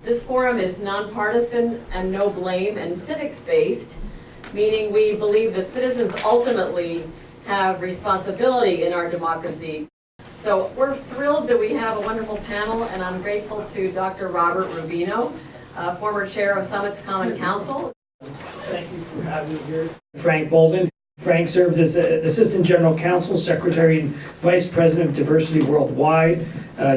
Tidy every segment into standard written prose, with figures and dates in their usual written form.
This forum is nonpartisan and no blame and civics-based, meaning we believe that citizens ultimately have responsibility in our democracy. So we're thrilled that we have a wonderful panel, and I'm grateful to Dr. Robert Rubino, former chair of Summit's Common Council. Thank you for having me here. Frank Bolden. Frank served as Assistant General Counsel, Secretary, and Vice President of Diversity Worldwide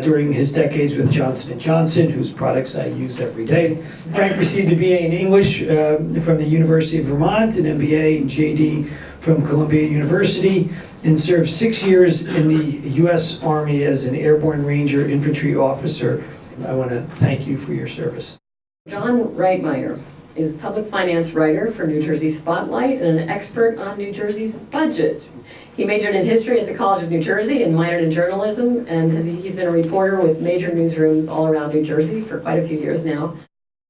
during his decades with Johnson & Johnson, whose products I use every day. Frank received a BA in English from the University of Vermont, an MBA and JD from Columbia University, and served 6 years in the U.S. Army as an Airborne Ranger Infantry Officer. I want to thank you for your service. John Reitmeyer is public finance writer for New Jersey Spotlight and an expert on New Jersey's budget. He majored in history at the College of New Jersey and minored in journalism, and he's been a reporter with major newsrooms all around New Jersey for quite a few years now.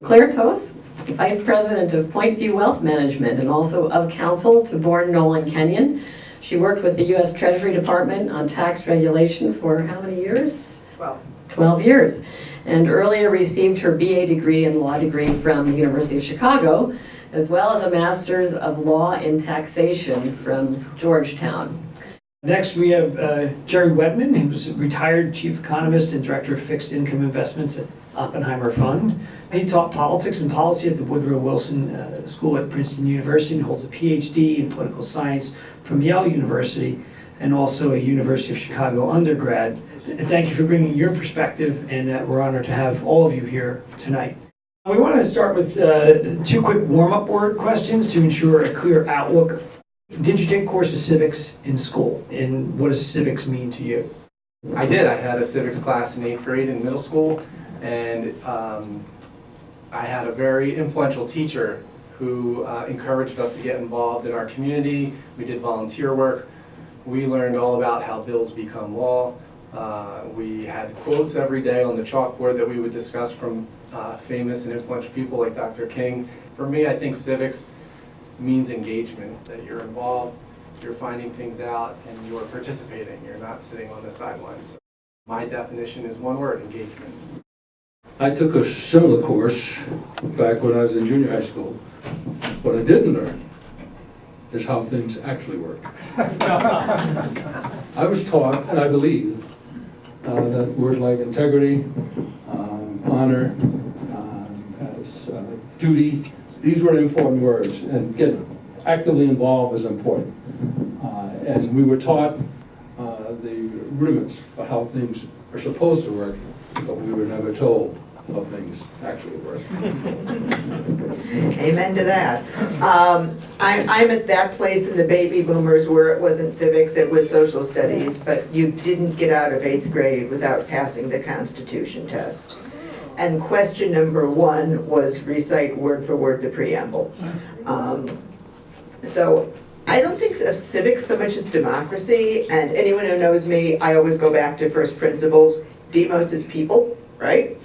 Claire Toth, Vice President of Point View Wealth Management and also of counsel to Bourne Nolan Kenyon. She worked with the U.S. Treasury Department on tax regulation for how many years? 12 years. And earlier received her BA degree and law degree from the University of Chicago, as well as a Master's of Law in Taxation from Georgetown. Next, we have Jerry Webman, who's retired Chief Economist and Director of Fixed Income Investments at Oppenheimer Fund. He taught politics and policy at the Woodrow Wilson School at Princeton University and holds a PhD in political science from Yale University and also a University of Chicago undergrad. Thank you for bringing your perspective, and we're honored to have all of you here tonight. We want to start with 2 quick warm-up word questions to ensure a clear outlook. Did you take a course of civics in school, and what does civics mean to you? I did. I had a civics class in 8th grade in middle school, and I had a very influential teacher who encouraged us to get involved in our community. We did volunteer work. We learned all about how bills become law. We had quotes every day on the chalkboard that we would discuss from famous and influential people like Dr. King. For me, I think civics means engagement, that you're involved, you're finding things out, and you're participating. You're not sitting on the sidelines. My definition is one word: engagement. I took a similar course back when I was in junior high school. What I didn't learn is how things actually work. I was taught, and I believe, that words like integrity, honor, duty, these were important words, and getting actively involved is important. And we were taught the rudiments for how things are supposed to work, but we were never told how things actually work. Amen to that. I'm at that place in the baby boomers where it wasn't civics, it was social studies, but you didn't get out of 8th grade without passing the Constitution test. And question number 1 was recite word for word the preamble. So I don't think of civics so much as democracy, and anyone who knows me, I always go back to first principles. Demos is people, right?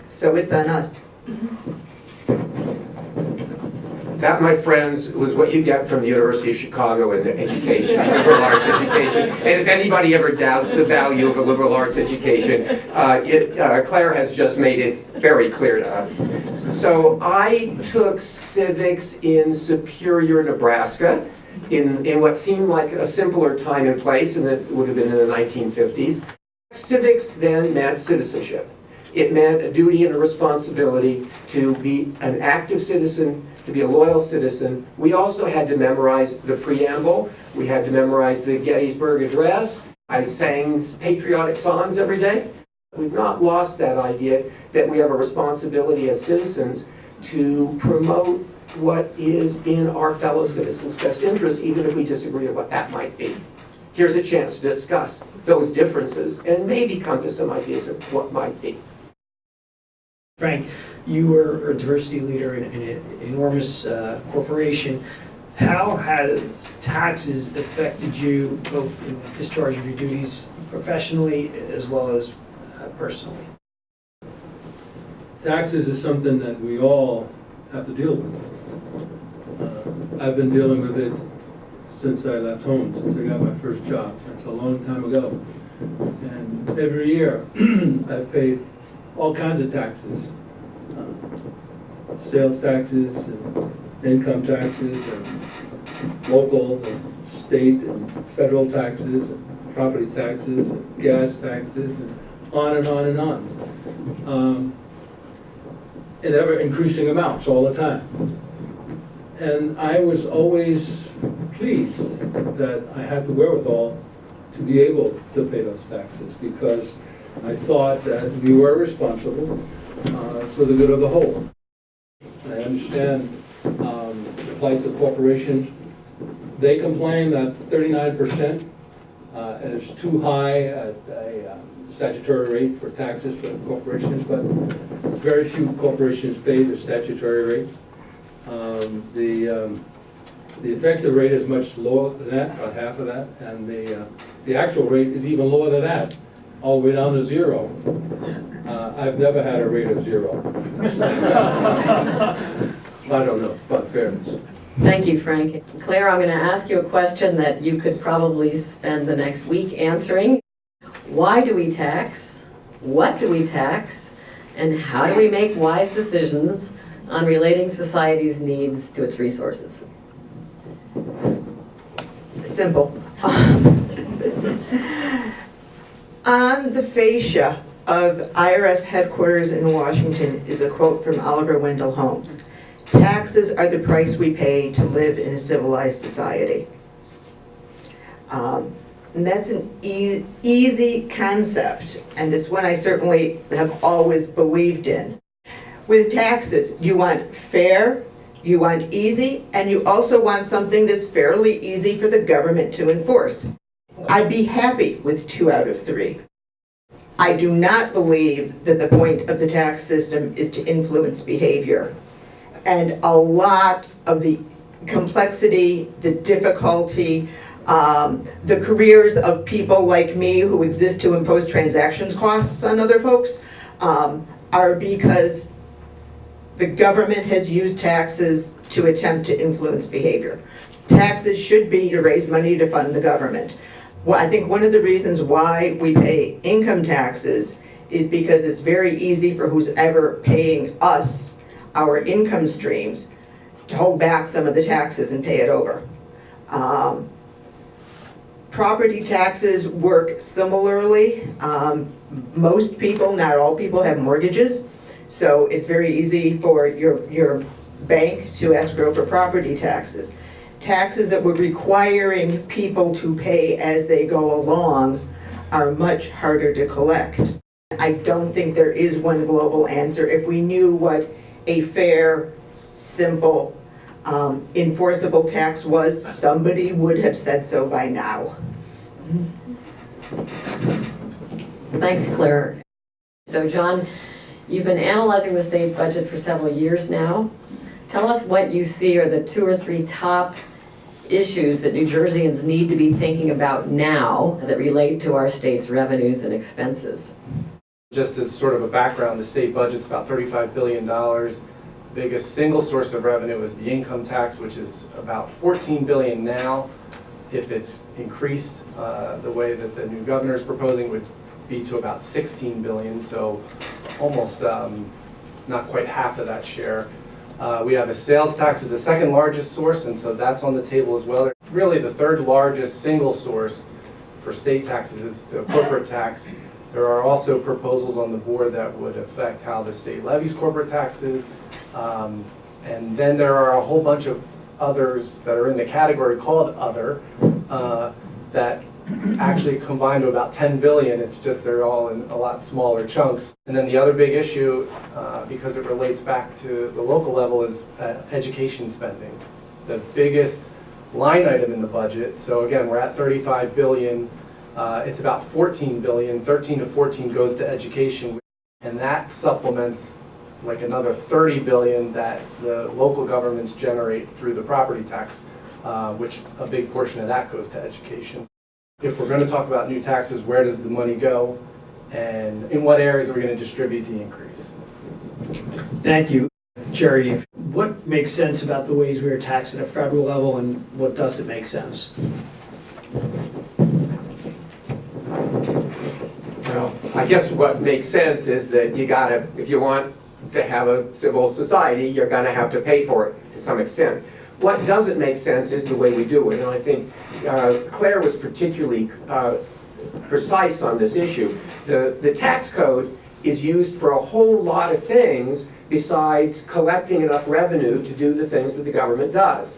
So it's on us. That, my friends, was what you get from the University of Chicago in education, liberal arts education. And if anybody ever doubts the value of a liberal arts education, Claire has just made it very clear to us. So I took civics in Superior, Nebraska, in what seemed like a simpler time and place, and it would have been in the 1950s. Civics then meant citizenship. It meant a duty and a responsibility to be an active citizen, to be a loyal citizen. We also had to memorize the preamble. We had to memorize the Gettysburg Address. I sang patriotic songs every day. We've not lost that idea that we have a responsibility as citizens to promote what is in our fellow citizens' best interests, even if we disagree on what that might be. Here's a chance to discuss those differences and maybe come to some ideas of what might be. Frank, you were a diversity leader in an enormous corporation. How has taxes affected you both in the discharge of your duties professionally as well as personally? Taxes is something that we all have to deal with. I've been dealing with it since I left home, since I got my first job. That's a long time ago. And every year I've paid all kinds of taxes. Sales taxes, and income taxes, and local, and state, and federal taxes, and property taxes, and gas taxes, and on and on and on. In ever increasing amounts all the time. And I was always pleased that I had the wherewithal to be able to pay those taxes, because I thought that we were responsible for the good of the whole. I understand the plights of corporations. They complain that 39% is too high at a statutory rate for taxes for corporations, but very few corporations pay the statutory rate. The effective rate is much lower than that, about half of that, and the actual rate is even lower than that, all the way down to 0. I've never had a rate of 0. I don't know, about fairness. Thank you, Frank. Claire, I'm going to ask you a question that you could probably spend the next week answering. Why do we tax? What do we tax? And how do we make wise decisions on relating society's needs to its resources? Simple. On the fascia of IRS headquarters in Washington is a quote from Oliver Wendell Holmes. Taxes are the price we pay to live in a civilized society. And that's an easy concept, and it's one I certainly have always believed in. With taxes, you want fair, you want easy, and you also want something that's fairly easy for the government to enforce. I'd be happy with 2 out of 3. I do not believe that the point of the tax system is to influence behavior. And a lot of the complexity, the difficulty, the careers of people like me who exist to impose transactions costs on other folks are because the government has used taxes to attempt to influence behavior. Taxes should be to raise money to fund the government. Well, I think one of the reasons why we pay income taxes is because it's very easy for who's ever paying us our income streams to hold back some of the taxes and pay it over. Property taxes work similarly. Most people, not all people, have mortgages, so it's very easy for your bank to escrow for property taxes. Taxes that we're requiring people to pay as they go along are much harder to collect. I don't think there is one global answer. If we knew what a fair, simple, enforceable tax was, somebody would have said so by now. Thanks, Claire. So, John, you've been analyzing the state budget for several years now. Tell us what you see are the 2 or 3 top issues that New Jerseyans need to be thinking about now that relate to our state's revenues and expenses. Just as sort of a background, the state budget's about $35 billion. The biggest single source of revenue is the income tax, which is about $14 billion now. If it's increased the way that the new governor is proposing, would be to about $16 billion, so almost not quite half of that share. We have a sales tax as the second largest source, and so that's on the table as well. Really, the third largest single source for state taxes is the corporate tax. There are also proposals on the board that would affect how the state levies corporate taxes. And then there are a whole bunch of others that are in the category called other that actually combine to about 10 billion. It's just they're all in a lot smaller chunks. And then the other big issue, because it relates back to the local level, is education spending. The biggest line item in the budget. So again, we're at 35 billion. It's about 14 billion, 13 to 14 goes to education, and that supplements like another 30 billion that the local governments generate through the property tax, which a big portion of that goes to education. If we're going to talk about new taxes, where does the money go, and in what areas are we going to distribute the increase? Thank you. Jerry, what makes sense about the ways we are taxed at a federal level and what doesn't make sense? Well, I guess what makes sense is that you gotta, if you want to have a civil society, you're gonna have to pay for it to some extent. What doesn't make sense is the way we do it, and I think Claire was particularly precise on this issue. The tax code is used for a whole lot of things besides collecting enough revenue to do the things that the government does.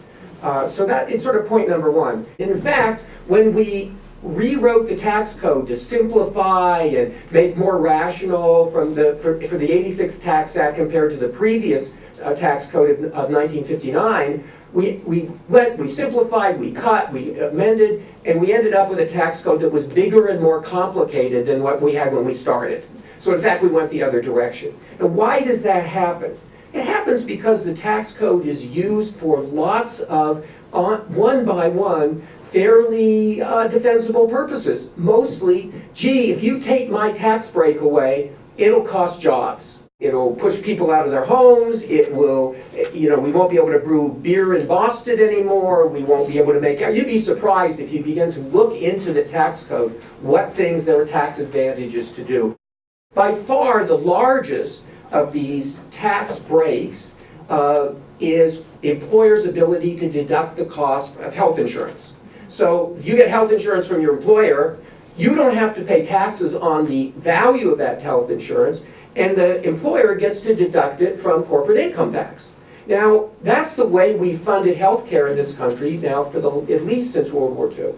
So that is sort of point number one. In fact, when we rewrote the tax code to simplify and make more rational for the 86 Tax Act compared to the previous tax code of 1959, we simplified, we cut, we amended, and we ended up with a tax code that was bigger and more complicated than what we had when we started. So in fact, we went the other direction. And why does that happen? It happens because the tax code is used for lots of one by one fairly defensible purposes. Mostly, gee, if you take my tax break away, it'll cost jobs. It'll push people out of their homes. It will, we won't be able to brew beer in Boston anymore. We won't be able to make, you'd be surprised if you begin to look into the tax code, what things there are tax advantages to do. By far the largest of these tax breaks is employers' ability to deduct the cost of health insurance. So you get health insurance from your employer, you don't have to pay taxes on the value of that health insurance, and the employer gets to deduct it from corporate income tax. Now, that's the way we funded healthcare in this country now for at least since World War II.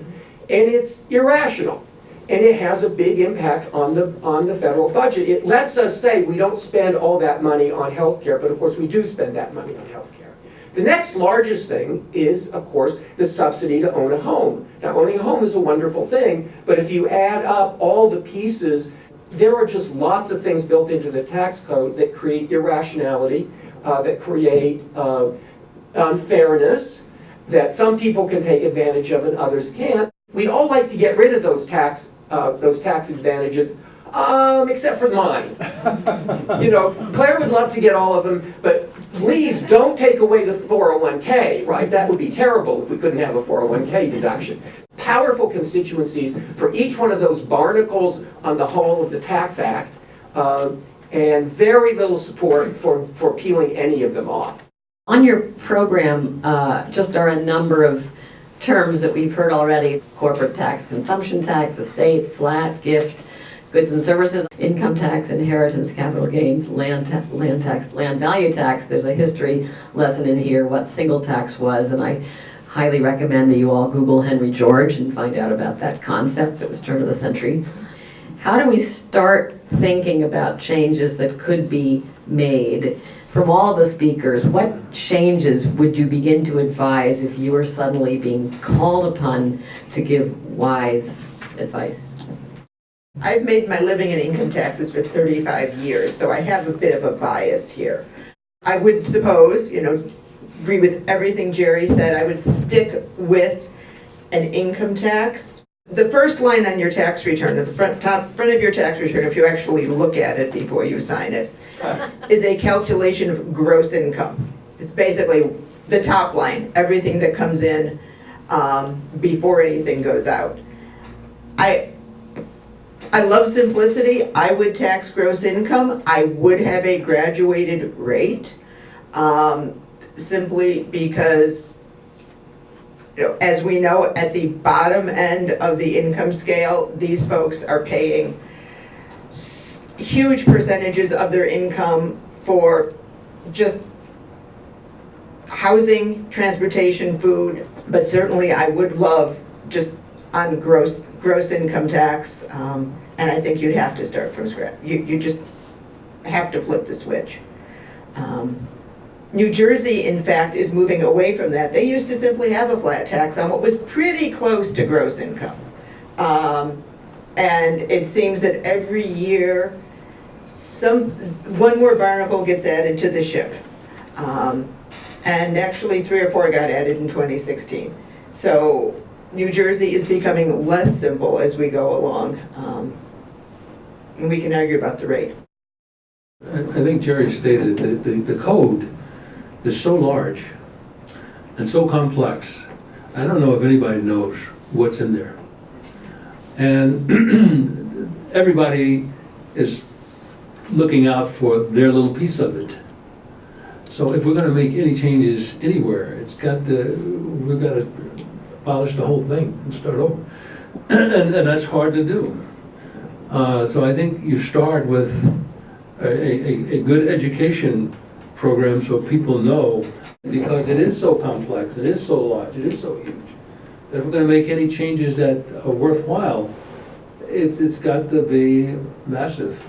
And it's irrational. And it has a big impact on the federal budget. It lets us say we don't spend all that money on healthcare, but of course we do spend that money on healthcare. The next largest thing is, of course, the subsidy to own a home. Now, owning a home is a wonderful thing, but if you add up all the pieces, there are just lots of things built into the tax code that create irrationality, that create unfairness, that some people can take advantage of and others can't. We'd all like to get rid of those tax advantages, except for mine. Claire would love to get all of them, but please don't take away the 401k, right? That would be terrible if we couldn't have a 401k deduction. Powerful constituencies for each one of those barnacles on the hull of the Tax Act, and very little support for peeling any of them off. On your program, just are a number of terms that we've heard already: corporate tax, consumption tax, estate, flat, gift, goods and services, income tax, inheritance, capital gains, land tax, land value tax. There's a history lesson in here, what single tax was, and I highly recommend that you all Google Henry George and find out about that concept that was turn of the century. How do we start thinking about changes that could be made? From all the speakers, what changes would you begin to advise if you were suddenly being called upon to give wise advice? I've made my living in income taxes for 35 years, so I have a bit of a bias here. I would suppose, agree with everything Jerry said, I would stick with an income tax. The first line on your tax return, at the front of your tax return, if you actually look at it before you sign it, is a calculation of gross income. It's basically the top line, everything that comes in before anything goes out. I love simplicity. I would tax gross income. I would have a graduated rate, simply because, as we know, at the bottom end of the income scale, these folks are paying huge percentages of their income for just housing, transportation, food, but certainly I would love just on gross income tax, and I think you'd have to start from scratch. You just have to flip the switch. New Jersey, in fact, is moving away from that. They used to simply have a flat tax on what was pretty close to gross income. And it seems that every year, one more barnacle gets added to the ship. And actually 3 or 4 got added in 2016. So New Jersey is becoming less simple as we go along. And we can argue about the rate. I think Jerry stated that the code is so large and so complex. I don't know if anybody knows what's in there. And everybody is looking out for their little piece of it. So if we're gonna make any changes anywhere, we've got to abolish the whole thing and start over. And that's hard to do. So I think you start with a good education program so people know, because it is so complex, it is so large, it is so huge, that if we're gonna make any changes that are worthwhile, it's got to be massive.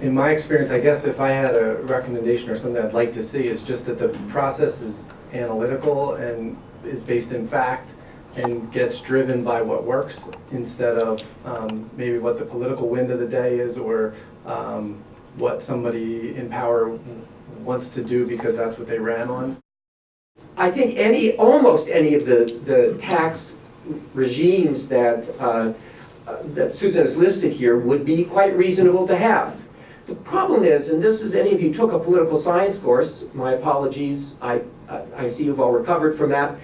In my experience, I guess if I had a recommendation or something I'd like to see is just that the process is analytical and is based in fact and gets driven by what works instead of maybe what the political wind of the day is or what somebody in power wants to do because that's what they ran on. I think almost any of the tax regimes that Susan has listed here would be quite reasonable to have. The problem is, and this is, any of you took a political science course, my apologies, I see you've all recovered from that.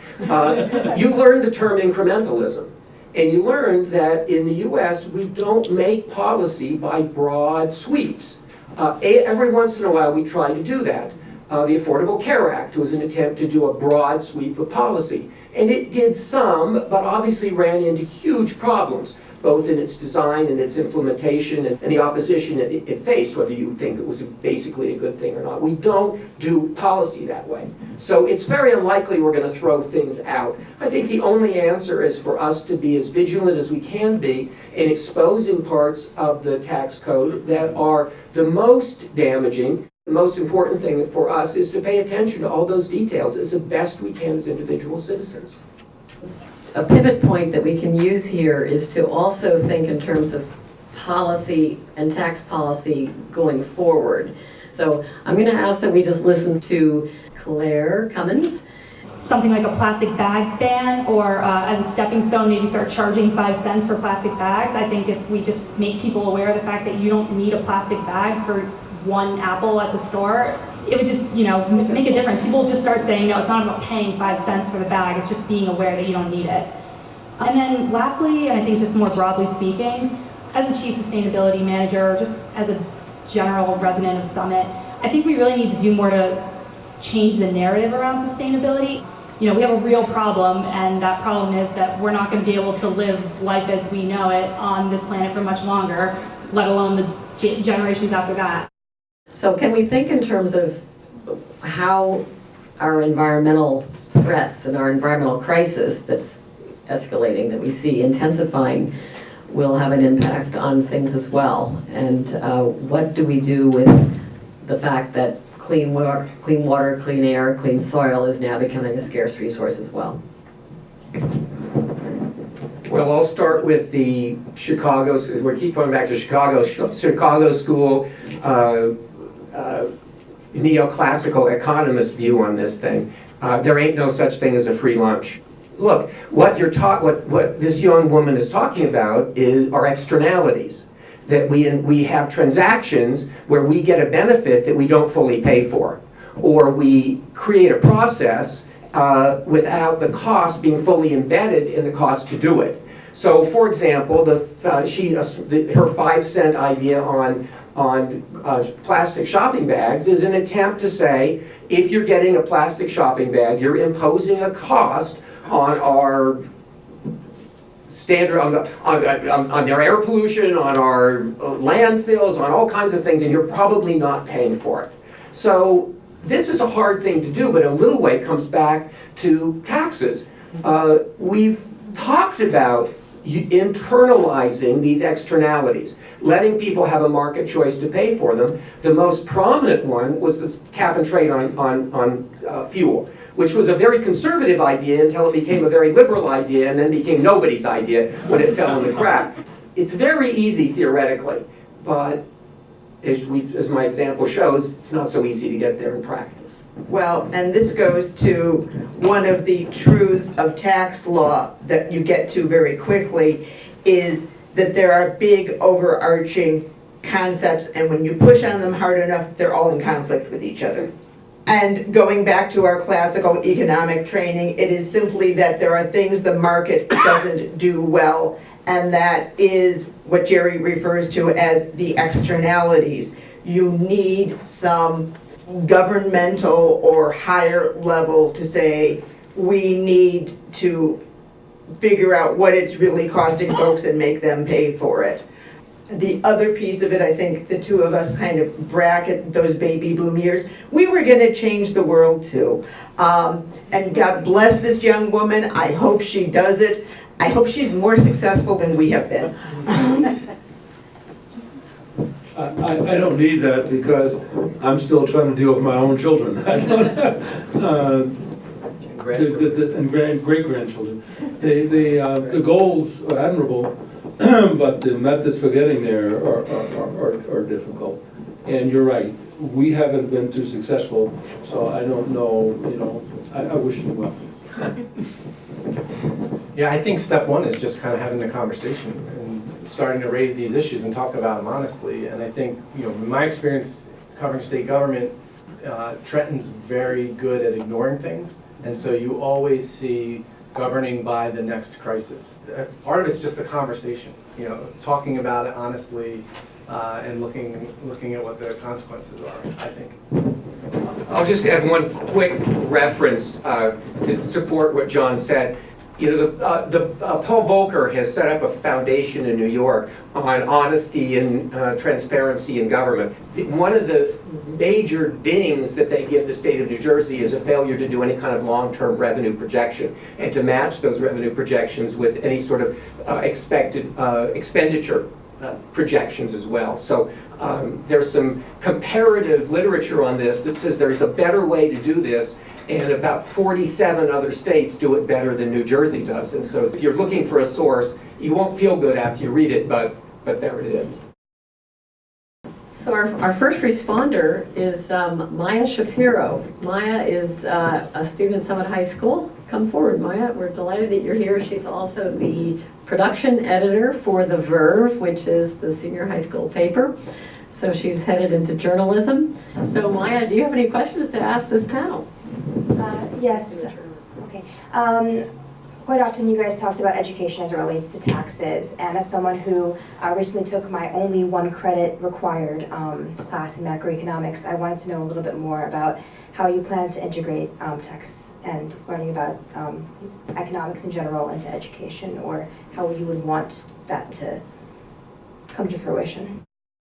You learned the term incrementalism. And you learned that in the US, we don't make policy by broad sweeps. Every once in a while, we try to do that. The Affordable Care Act was an attempt to do a broad sweep of policy. And it did some, but obviously ran into huge problems, both in its design and its implementation and the opposition it faced, whether you think it was basically a good thing or not. We don't do policy that way. So it's very unlikely we're going to throw things out. I think the only answer is for us to be as vigilant as we can be in exposing parts of the tax code that are the most damaging. The most important thing for us is to pay attention to all those details as the best we can as individual citizens. A pivot point that we can use here is to also think in terms of policy and tax policy going forward. So I'm going to ask that we just listen to Claire Cummins. Something like a plastic bag ban, or as a stepping stone, maybe start charging 5 cents for plastic bags. I think if we just make people aware of the fact that you don't need a plastic bag for one apple at the store, it would just, make a difference. People will just start saying, no, it's not about paying 5 cents for the bag, it's just being aware that you don't need it. And then lastly, and I think just more broadly speaking, as a chief sustainability manager, just as a general resident of Summit, I think we really need to do more to change the narrative around sustainability. We have a real problem, and that problem is that we're not going to be able to live life as we know it on this planet for much longer, let alone the generations after that. So can we think in terms of how our environmental threats and our environmental crisis that's escalating, that we see intensifying, will have an impact on things as well? And what do we do with the fact that clean water, clean air, clean soil is now becoming a scarce resource as well? Well, I'll start with the Chicago, we keep going back to Chicago school, neoclassical economist view on this thing. There ain't no such thing as a free lunch. Look, what this young woman is talking about are externalities. That we have transactions where we get a benefit that we don't fully pay for, or we create a process without the cost being fully embedded in the cost to do it. So, for example, her 5 cent idea on plastic shopping bags is an attempt to say, if you're getting a plastic shopping bag, you're imposing a cost on our standard, on their air pollution, on our landfills, on all kinds of things, and you're probably not paying for it. So this is a hard thing to do, but in a little way it comes back to taxes. We've talked about internalizing these externalities, letting people have a market choice to pay for them. The most prominent one was the cap and trade on fuel, which was a very conservative idea until it became a very liberal idea and then became nobody's idea when it fell in the crack. It's very easy theoretically, but as my example shows, it's not so easy to get there in practice. Well, and this goes to one of the truths of tax law that you get to very quickly, is that there are big overarching concepts, and when you push on them hard enough, they're all in conflict with each other. And going back to our classical economic training, it is simply that there are things the market doesn't do well, and that is what Jerry refers to as the externalities. You need some governmental or higher level to say, we need to figure out what it's really costing folks and make them pay for it. The other piece of it, I think the two of us kind of bracket those baby boom years. We were gonna change the world too. And God bless this young woman. I hope she does it. I hope she's more successful than we have been. I don't need that because I'm still trying to deal with my own children. I don't, and great-grandchildren. The goals are admirable, but the methods for getting there are difficult. And you're right, we haven't been too successful, so I don't know, I wish you well. Yeah, I think step one is just kind of having the conversation and starting to raise these issues and talk about them honestly. And I think, in my experience covering state government, Trenton's very good at ignoring things. And so you always see governing by the next crisis. Part of it's just the conversation, talking about it honestly and looking at what the consequences are, I think. I'll just add one quick reference to support what John said. Paul Volcker has set up a foundation in New York on honesty and transparency in government. One of the major dings that they give the state of New Jersey is a failure to do any kind of long-term revenue projection and to match those revenue projections with any sort of expected expenditure projections as well. So there's some comparative literature on this that says there's a better way to do this, and about 47 other states do it better than New Jersey does. And so if you're looking for a source, you won't feel good after you read it, but there it is. So our first responder is Maya Shapiro. Maya is a student at Summit High School. Come forward, Maya. We're delighted that you're here. She's also the production editor for The Verve, which is the senior high school paper. So she's headed into journalism. So Maya, do you have any questions to ask this panel? Yes. Okay. Quite often you guys talked about education as it relates to taxes, and as someone who recently took my only one credit required class in macroeconomics, I wanted to know a little bit more about how you plan to integrate tax and learning about economics in general into education, or how you would want that to come to fruition.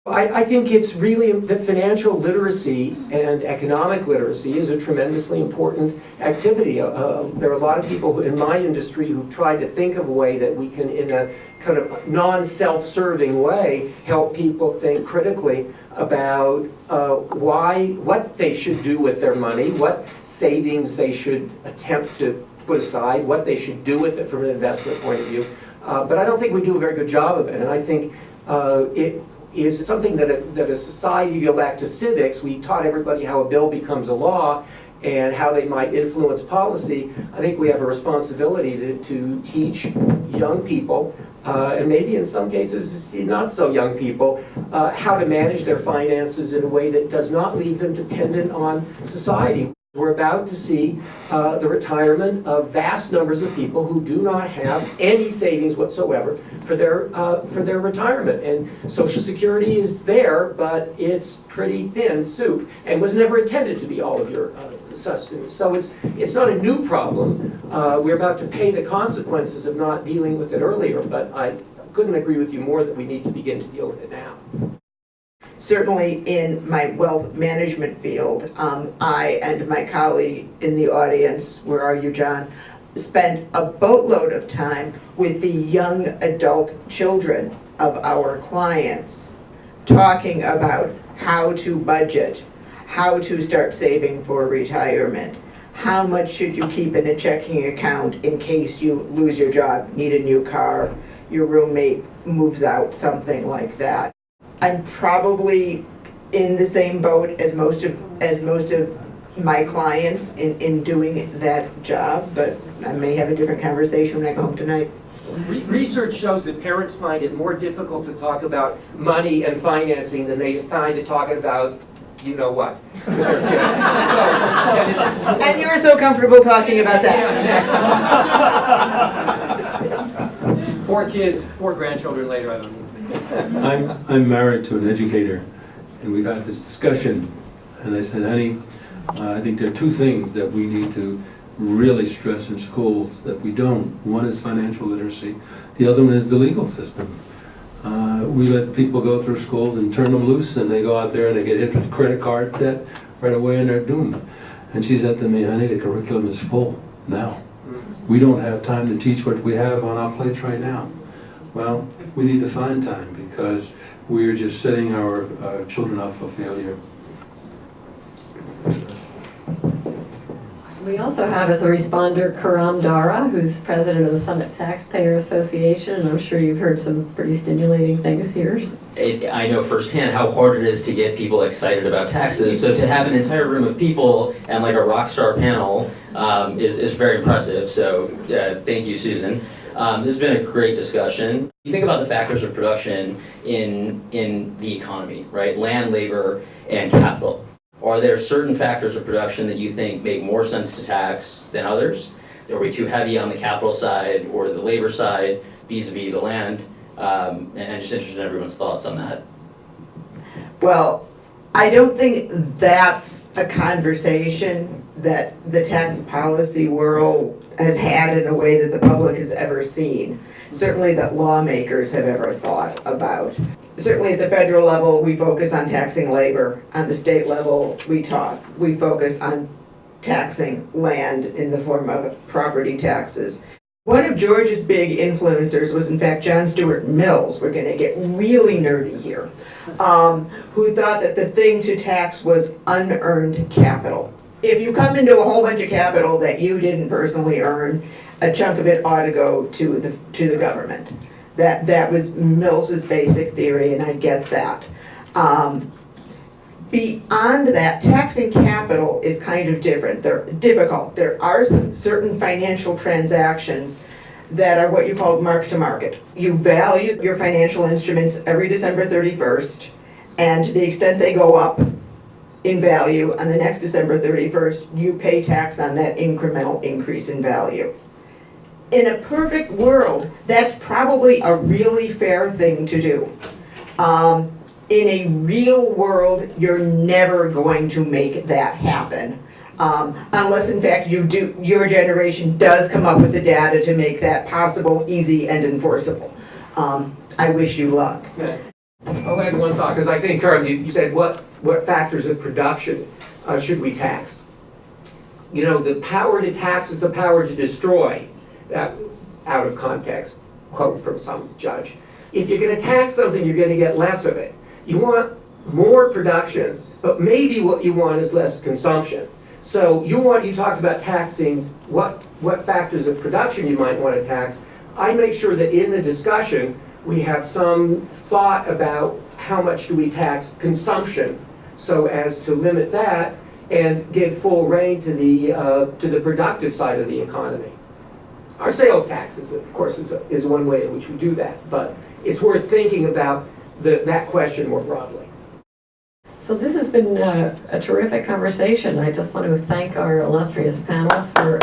I think it's really that financial literacy and economic literacy is a tremendously important activity. There are a lot of people in my industry who've tried to think of a way that we can, in a kind of non-self-serving way, help people think critically about what they should do with their money, what savings they should attempt to put aside, what they should do with it from an investment point of view. But I don't think we do a very good job of it, and I think it is something that a society, you go back to civics, we taught everybody how a bill becomes a law and how they might influence policy. I think we have a responsibility to teach young people, and maybe in some cases not so young people, how to manage their finances in a way that does not leave them dependent on society. We're about to see the retirement of vast numbers of people who do not have any savings whatsoever for their retirement. And Social Security is there, but it's pretty thin soup and was never intended to be all of your sustenance. So it's not a new problem. We're about to pay the consequences of not dealing with it earlier, but I couldn't agree with you more that we need to begin to deal with it now. Certainly in my wealth management field, I and my colleague in the audience, where are you, John, spent a boatload of time with the young adult children of our clients, talking about how to budget, how to start saving for retirement, how much should you keep in a checking account in case you lose your job, need a new car, your roommate moves out, something like that. I'm probably in the same boat as most of my clients in doing that job, but I may have a different conversation when I go home tonight. Research shows that parents find it more difficult to talk about money and financing than they find it talking about you know what. with their kids. So, And you're so comfortable talking about that. yeah, 4 kids, 4 grandchildren later, I don't know. I'm married to an educator, and we've had this discussion, and I said, honey, I think there are 2 things that we need to really stress in schools that we don't. One is financial literacy, the other one is the legal system. We let people go through schools and turn them loose, and they go out there and they get hit with credit card debt right away, and they're doomed. And she said to me, honey, the curriculum is full now. We don't have time to teach what we have on our plates right now. Well, we need to find time, because we're just setting our children up for failure. We also have as a responder Karam Dara, who's president of the Summit Taxpayer Association, and I'm sure you've heard some pretty stimulating things here. I know firsthand how hard it is to get people excited about taxes, so to have an entire room of people and like a rock star panel is very impressive, so thank you, Susan. This has been a great discussion. You think about the factors of production in the economy, right? Land, labor, and capital. Are there certain factors of production that you think make more sense to tax than others? Are we too heavy on the capital side or the labor side vis-a-vis the land? And just interested in everyone's thoughts on that. Well, I don't think that's a conversation that the tax policy world has had in a way that the public has ever seen. Certainly that lawmakers have ever thought about. Certainly at the federal level, we focus on taxing labor. On the state level, we focus on taxing land in the form of property taxes. One of George's big influencers was in fact John Stuart Mills, we're gonna get really nerdy here, who thought that the thing to tax was unearned capital. If you come into a whole bunch of capital that you didn't personally earn, a chunk of it ought to go to the government. That was Mills's basic theory, and I get that. Beyond that, taxing capital is kind of different. They're difficult. There are some certain financial transactions that are what you call mark to market. You value your financial instruments every December 31st, and to the extent they go up in value on the next December 31st, you pay tax on that incremental increase in value. In a perfect world, that's probably a really fair thing to do. In a real world, you're never going to make that happen. Unless in fact your generation does come up with the data to make that possible, easy, and enforceable. I wish you luck. I'll add one thought, because I think, Karam, you said what factors of production should we tax? You know, the power to tax is the power to destroy. Out of context, quote from some judge. If you're going to tax something, you're going to get less of it. You want more production, but maybe what you want is less consumption. So you talked about taxing what factors of production you might want to tax. I make sure that in the discussion we have some thought about how much do we tax consumption, so as to limit that and give full rein to the productive side of the economy. Our sales taxes, of course, is one way in which we do that, but it's worth thinking about that question more broadly. So this has been a terrific conversation. I just want to thank our illustrious panel for